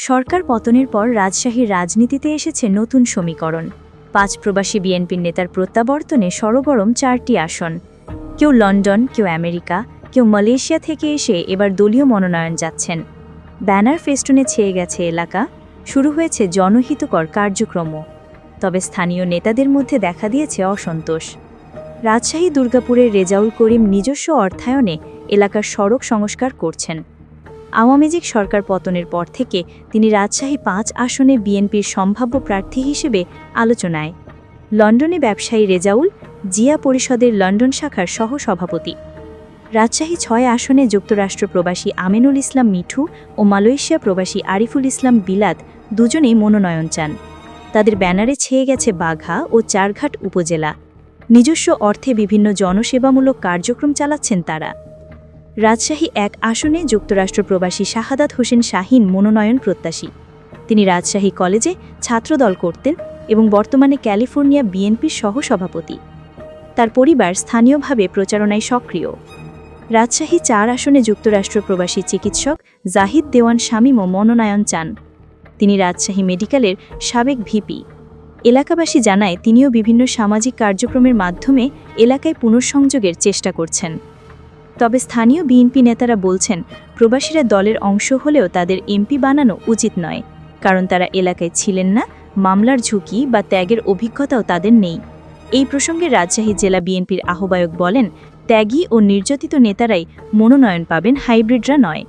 সরকার পতনের পর রাজশাহীর রাজনীতিতে এসেছে নতুন সমীকরণ। ৫ প্রবাসী বিএনপির নেতার প্রত্যাবর্তনে সরগরম ৪টি আসন। কেউ লন্ডন, কেউ আমেরিকা, কেউ মালয়েশিয়া থেকে এসে এবার দলীয় মনোনয়ন যাচ্ছেন। ব্যানার ফেস্টুনে ছেয়ে গেছে এলাকা, শুরু হয়েছে জনহিতকর কার্যক্রমও। তবে স্থানীয় নেতাদের মধ্যে দেখা দিয়েছে অসন্তোষ। রাজশাহী দুর্গাপুরের রেজাউল করিম নিজস্ব অর্থায়নে এলাকার সড়ক সংস্কার করছেন। আওয়ামী লীগ সরকার পতনের পর থেকে তিনি রাজশাহী ৫ আসনে বিএনপির সম্ভাব্য প্রার্থী হিসেবে আলোচনায়। লন্ডনে ব্যবসায়ী রেজাউল, জিয়া পরিষদের লন্ডন শাখার সহ-সভাপতি। রাজশাহী ৬ আসনে যুক্তরাষ্ট্র প্রবাসী আমিনুল ইসলাম মিঠু ও মালয়েশিয়া প্রবাসী আরিফুল ইসলাম বিলাত দুজনেই মনোনয়ন চান। তাদের ব্যানারে ছেয়ে গেছে বাঘা ও চারঘাট উপজেলা। নিজস্ব অর্থে বিভিন্ন জনসেবামূলক কার্যক্রম চালাচ্ছেন তারা। রাজশাহী ১ আসনে যুক্তরাষ্ট্র প্রবাসী শাহাদাত হোসেন শাহীন মনোনয়ন প্রত্যাশী। তিনি রাজশাহী কলেজে ছাত্রদল করতেন এবং বর্তমানে ক্যালিফোর্নিয়া বিএনপির সহ-সভাপতি। তার পরিবার স্থানীয়ভাবে প্রচারণায় সক্রিয়। রাজশাহী ৪ আসনে যুক্তরাষ্ট্র প্রবাসী চিকিৎসক জাহিদ দেওয়ান শামীমও মনোনয়ন চান। তিনি রাজশাহী মেডিকেলের সাবেক ভিপি। এলাকাবাসী জানায় তিনিও বিভিন্ন সামাজিক কার্যক্রমের মাধ্যমে এলাকায় পুনঃসংযোগের চেষ্টা করছেন। তবে স্থানীয় বিএনপি নেতারা বলছেন, প্রবাসীরা দলের অংশ হলেও তাদের এমপি বানানো উচিত নয়, কারণ তারা এলাকায় ছিলেন না, মামলার ঝুঁকি বা ত্যাগের অভিজ্ঞতাও তাদের নেই। এই প্রসঙ্গে রাজশাহী জেলা বিএনপির আহ্বায়ক বলেন, ত্যাগী ও নির্যাতিত নেতারাই মনোনয়ন পাবেন, হাইব্রিডরা নয়।